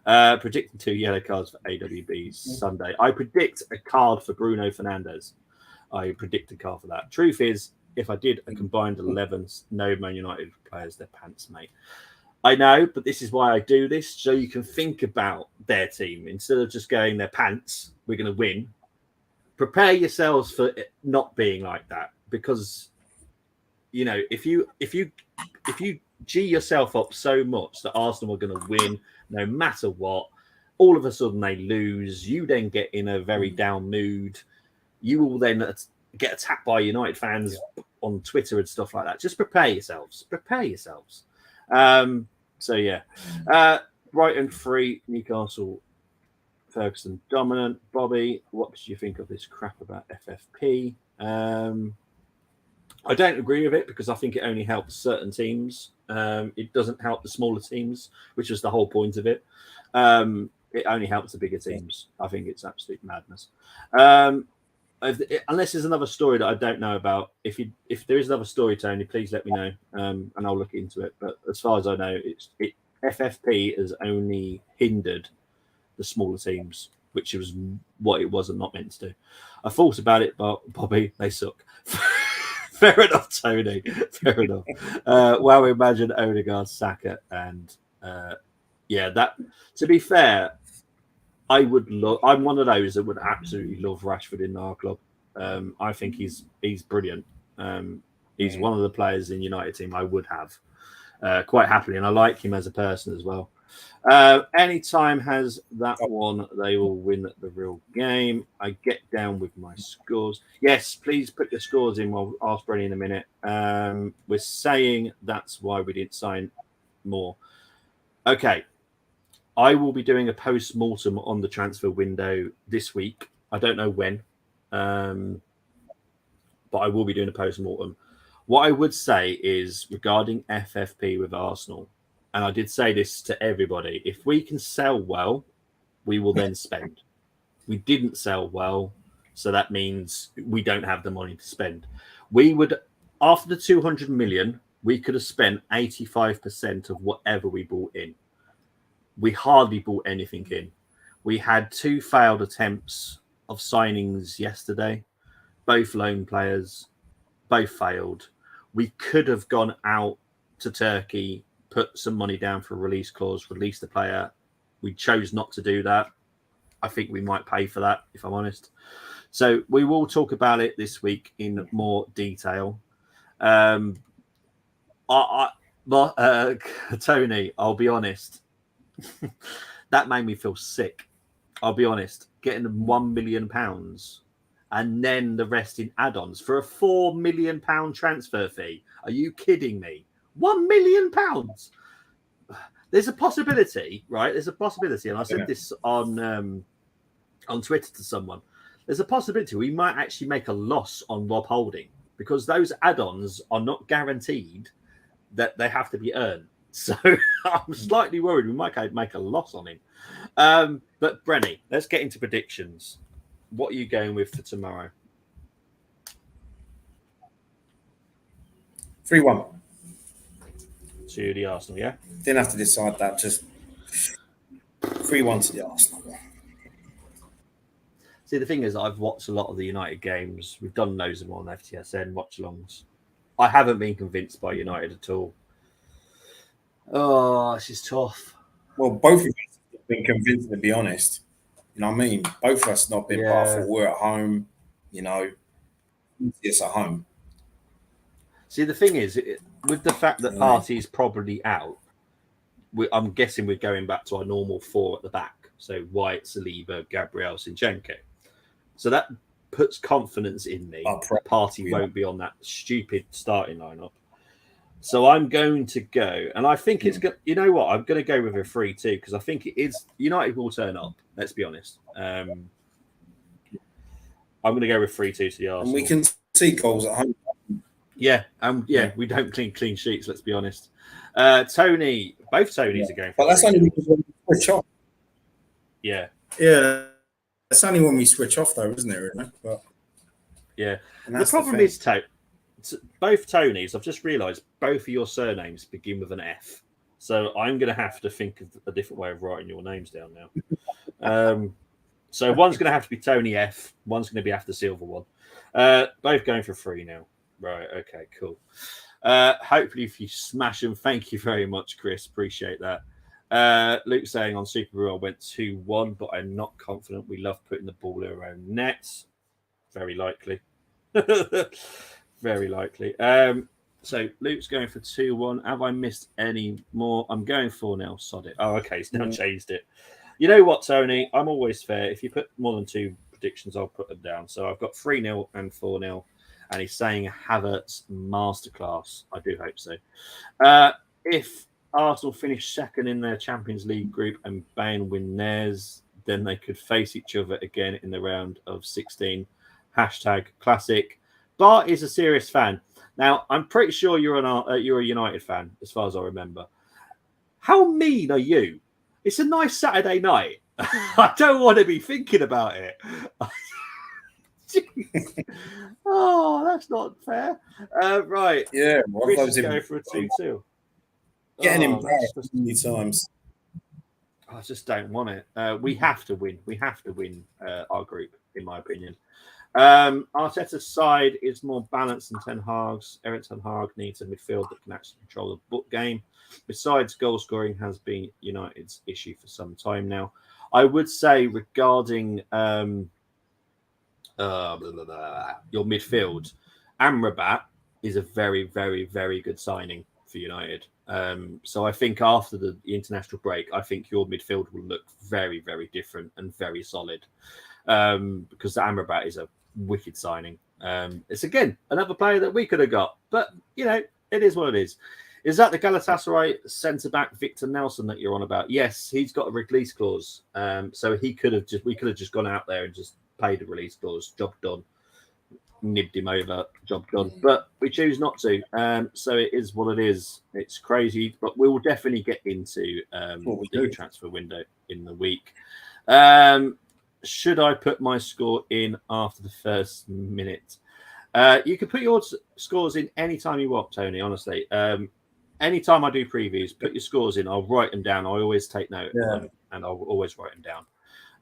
Predicting 2 yellow cards for AWB Sunday. I predict a card for Bruno Fernandes. I predict a card for that. Truth is, if I did a combined 11, no Man United players, their pants, mate. I know, but this is why I do this, so you can think about their team. Instead of just going their pants, we're going to win. Prepare yourselves for it not being like that, because you know, if you G yourself up so much that Arsenal are going to win no matter what, all of a sudden they lose, you then get in a very down mood. You will then get attacked by United fans on Twitter and stuff like that. Just prepare yourselves. So yeah, Brighton 3, Newcastle, Ferguson dominant. Bobby, what did you think of this crap about FFP? I don't agree with it because I think it only helps certain teams. It doesn't help the smaller teams, which was the whole point of it. It only helps the bigger teams. I think it's absolute madness. Unless there's another story that I don't know about. If there is another story, Tony, please let me know, and I'll look into it. But as far as I know, FFP has only hindered the smaller teams, which was what it was and not meant to do. I thought about it, but Bobby, they suck. Fair enough, Tony. Fair enough. Well, imagine Odegaard, Saka, and that. To be fair, I'm one of those that would absolutely love Rashford in our club. I think he's brilliant. He's one of the players in United team I would have quite happily, and I like him as a person as well. Anytime has that one, they will win the real game. I get down with my scores. Yes, please put your scores in. We'll ask Brenny in a minute. We're saying that's why we didn't sign more. Okay. I will be doing a post-mortem on the transfer window this week. I don't know when, but I will be doing a post-mortem. What I would say is regarding FFP with Arsenal, and I did say this to everybody, if we can sell well, we will then spend. We didn't sell well, so that means we don't have the money to spend. We would, after the 200 million, we could have spent 85% of whatever we bought in. We hardly bought anything in. We had 2 failed attempts of signings yesterday, both loan players, both failed. We could have gone out to Turkey, put some money down for a release clause, release the player. We chose not to do that. I think we might pay for that, if I'm honest. So we will talk about it this week in more detail. Tony, I'll be honest. That made me feel sick. I'll be honest. Getting £1 million and then the rest in add-ons for a £4 million transfer fee. Are you kidding me? £1 million. There's a possibility, right? There's a possibility, and I said this on Twitter to someone. There's a possibility we might actually make a loss on Rob Holding because those add-ons are not guaranteed that they have to be earned. So I'm slightly worried we might make a loss on him. But Brenny, let's get into predictions. What are you going with for tomorrow? 3-1. To the Arsenal, yeah? Didn't have to decide that. Just 3-1 to the Arsenal. See, the thing is, I've watched a lot of the United games. We've done loads of them on FTSN, watch-alongs. I haven't been convinced by United at all. Oh, this is tough. Well, both of us have been convinced, to be honest. You know what I mean? Both of us not been powerful. We're at home, it's at home. See, the thing is, with the fact that Partey is probably out, I'm guessing we're going back to our normal 4 at the back. So White, Saliba, Gabriel, Zinchenko. So that puts confidence in me that Partey won't be on that stupid starting lineup. So I'm going to go, and I think it's good. You know what? I'm going to go with a 3-2 because I think it is United will turn up. Let's be honest. I'm going to go with 3-2 to the Arsenal. And we can see goals at home. Yeah, we don't clean sheets. Let's be honest. Tony, both Tonys are going for. But that's only because when we switch off. Yeah. That's only when we switch off, though, isn't it? Really? But yeah. The problem is, both Tonys, I've just realised both of your surnames begin with an F. So I'm going to have to think of a different way of writing your names down now. So one's going to have to be Tony F. One's going to be after Silver one. Both going for 3 now. Right. Okay, cool. Hopefully if you smash them, thank you very much, Chris. Appreciate that. Luke saying on Super Bowl I went 2-1, but I'm not confident. We love putting the ball in our own nets. Very likely. Very likely. So Luke's going for 2-1. Have I missed any more? I'm going 4-0. Sod it. Oh, okay. He's now changed it. You know what, Tony? I'm always fair. If you put more than 2 predictions, I'll put them down. So I've got 3-0 and 4-0. And he's saying Havertz masterclass. I do hope so. If Arsenal finish second in their Champions League group and Bayern win theirs, then they could face each other again in the round of 16. #classic. Bart is a serious fan. Now, I'm pretty sure you're a United fan, as far as I remember. How mean are you? It's a nice Saturday night. I don't want to be thinking about it. Oh, that's not fair. Right. Yeah, Chris is going for a 2-2. Getting embarrassed many times. I just don't want it. We have to win. We have to win our group, in my opinion. Arteta's side is more balanced than Ten Hag's. Eric Ten Hag needs a midfield that can actually control the book game. Besides, goal scoring has been United's issue for some time now. I would say regarding your midfield, Amrabat is a very, very, very good signing for United. So I think after the international break, I think your midfield will look very, very different and very solid. Because the Amrabat is a wicked signing. It's again another player that we could have got, but it is what it is. Is that the Galatasaray centre back Victor Nelson that you're on about? Yes, he's got a release clause, so we could have just gone out there and just paid a release clause. Job done, nibbed him over. Job done, but we choose not to. So it is what it is. It's crazy, but we will definitely get into the transfer window in the week. Should I put my score in after the first minute? You can put your scores in anytime you want, Tony, honestly. Anytime I do previews, put your scores in. I'll write them down. I always take note of them, and I'll always write them down.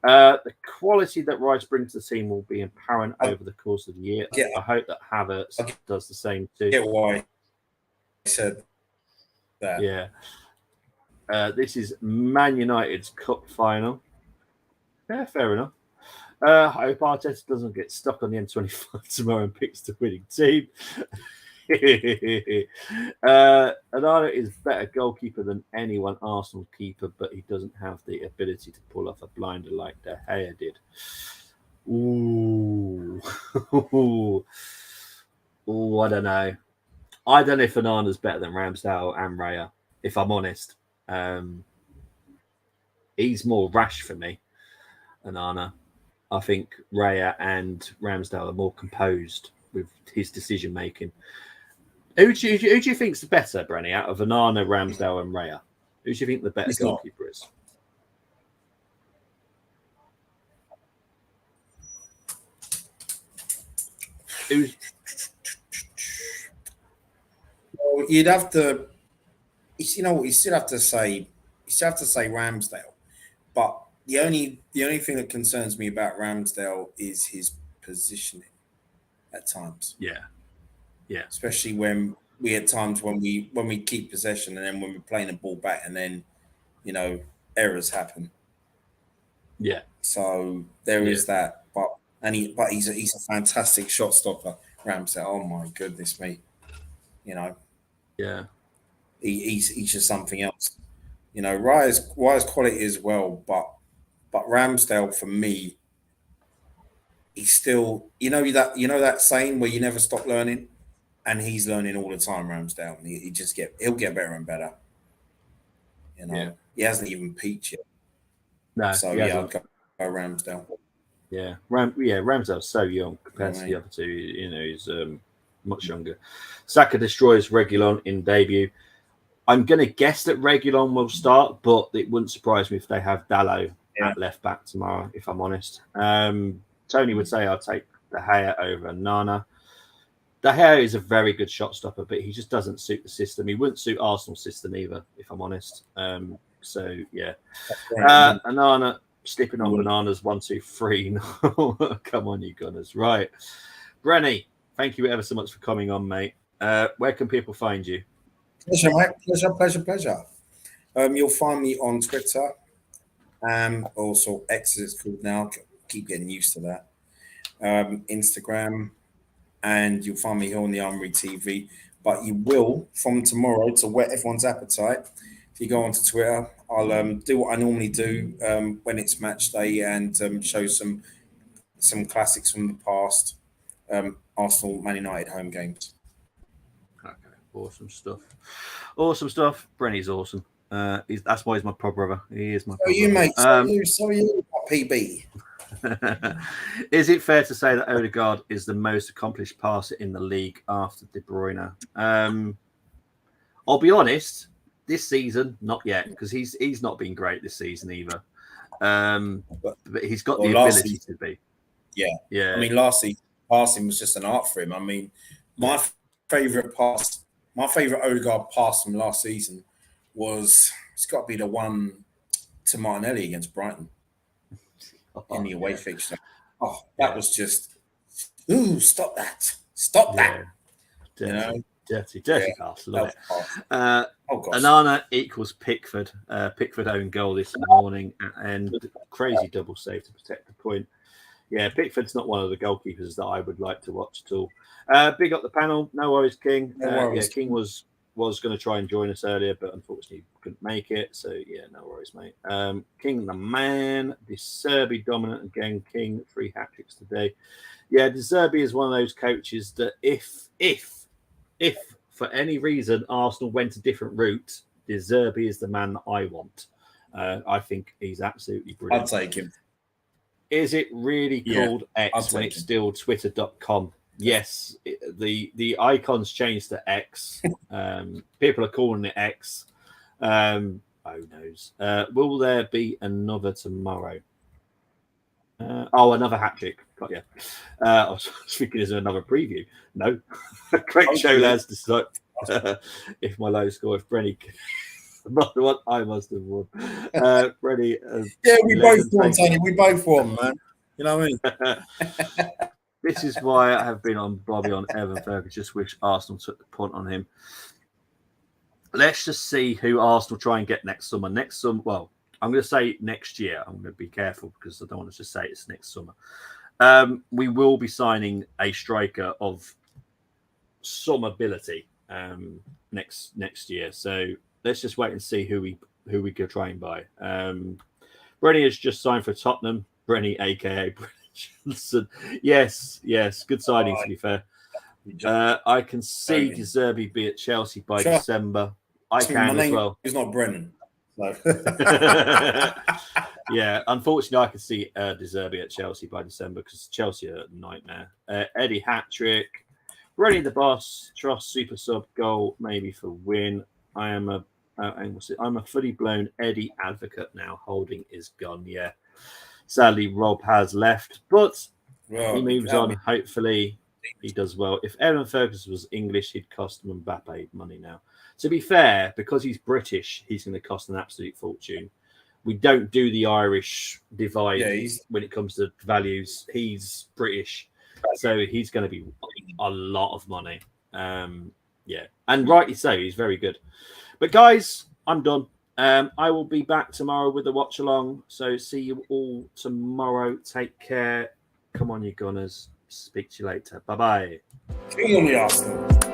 The quality that Rice brings to the team will be apparent over the course of the year. I hope that Havertz does the same too. Get why I said that. Yeah. This is Man United's cup final. Yeah, fair enough. I hope Arteta doesn't get stuck on the M25 tomorrow and picks the winning team. Onana is better goalkeeper than anyone Arsenal keeper, but he doesn't have the ability to pull off a blinder like De Gea did. Ooh. Ooh, I don't know. I don't know if Onana's better than Ramsdale and Raya, if I'm honest. He's more rash for me. Onana. I think Raya and Ramsdale are more composed with his decision making. Who do you think's the better, Brenny, out of Onana, Ramsdale, and Raya? Who do you think the better goalkeeper is? Who's? Well, you'd have to. You know what? You still have to say. Ramsdale, but. The only thing that concerns me about Ramsdale is his positioning at times. Yeah. Especially when we at times when we keep possession and then when we're playing the ball back and then errors happen. Yeah. So there is that, but he's a fantastic shot stopper, Ramsdale. Oh my goodness me, Yeah. He's just something else. Raya's quality as well, but Ramsdale for me, he's still that saying where you never stop learning, and he's learning all the time. Ramsdale, and he'll get better and better. He hasn't even peaked yet. No, so I'd go Ramsdale. Yeah, Ramsdale's so young compared to the other two. He's much younger. Saka destroys Reguilon in debut. I'm going to guess that Reguilon will start, but it wouldn't surprise me if they have Dalot at left back tomorrow, if I'm honest. Tony would say I'll take De Gea over Nana. De Gea is a very good shot stopper, but he just doesn't suit the system. He wouldn't suit Arsenal's system either, if I'm honest. So, yeah. Onana, slipping on bananas, 1, 2, 3. Come on, you Gunners. Right. Brenny, thank you ever so much for coming on, mate. Where can people find you? Pleasure, mate. Pleasure. You'll find me on Twitter. Also X as it's called now. Keep getting used to that. Instagram, and you'll find me here on the Armoury TV. But you will, from tomorrow, to whet everyone's appetite, if you go onto Twitter, I'll do what I normally do when it's match day and show some classics from the past, Arsenal Man United home games. Okay, awesome stuff. Brenny's awesome. That's why he's my pro brother. He is my. So you, mate. So you, PB. Is it fair to say that Odegaard is the most accomplished passer in the league after De Bruyne? I'll be honest, this season, not yet, because he's not been great this season either. But he's got the ability to be. Yeah. I mean, last season, passing was just an art for him. I mean, my favourite Odegaard pass from last season it's got to be the one to Martinelli against Brighton in the away fixture. Oh, that was just, stop that. Stop that. Dirty pass. Love it. Anana equals Pickford. Pickford own goal this morning and crazy double save to protect the point. Yeah, Pickford's not one of the goalkeepers that I would like to watch at all. Big up the panel. No worries, King. King was going to try and join us earlier, but unfortunately couldn't make it. So, yeah, no worries, mate. King the man. De Zerbi dominant again. King, 3 hat-tricks today. Yeah, De Zerbi is one of those coaches that if for any reason Arsenal went a different route, De Zerbi is the man that I want. I think he's absolutely brilliant. I'll take him. Is it really called X when it's still twitter.com? Yes, the icon's changed to X. People are calling it X. Who knows? Will there be another tomorrow? Another hat trick. Got you. I was thinking, is there another preview? No. Great show, lads. If my low score, if Brenny not the one, I must have won. Brenny. We both won, Tony. We both won, man. You know what I mean? This is why I have been on Bobby on Evan Fergus. Just wish Arsenal took the punt on him. Let's just see who Arsenal try and get next summer. Well, I'm going to say next year. I'm going to be careful because I don't want to just say it's next summer. We will be signing a striker of some ability next year. So let's just wait and see who we could try and buy. Brenny has just signed for Tottenham. Brenny, aka Brenny Johnson. Yes. Good signing, to be fair. I can see De Zerbi be at Chelsea by December. I can as well. He's not Brennan. No. Yeah, unfortunately, I can see De Zerbi at Chelsea by December because Chelsea are a nightmare. Eddie hat-trick. Brenny the boss. Tross super sub goal maybe for win. I'm a fully blown Eddie advocate now. Holding is gone. Yeah. Sadly, Rob has left, but he moves on. Hopefully, he does well. If Evan Ferguson was English, he'd cost Mbappe money now. To be fair, because he's British, he's going to cost an absolute fortune. We don't do the Irish divide when it comes to values. He's British, so he's going to be a lot of money. And rightly so. He's very good. But guys, I'm done. I will be back tomorrow with the watch along. So see you all tomorrow. Take care. Come on, you Gunners. Speak to you later. Bye-bye. See you on the Arsenal.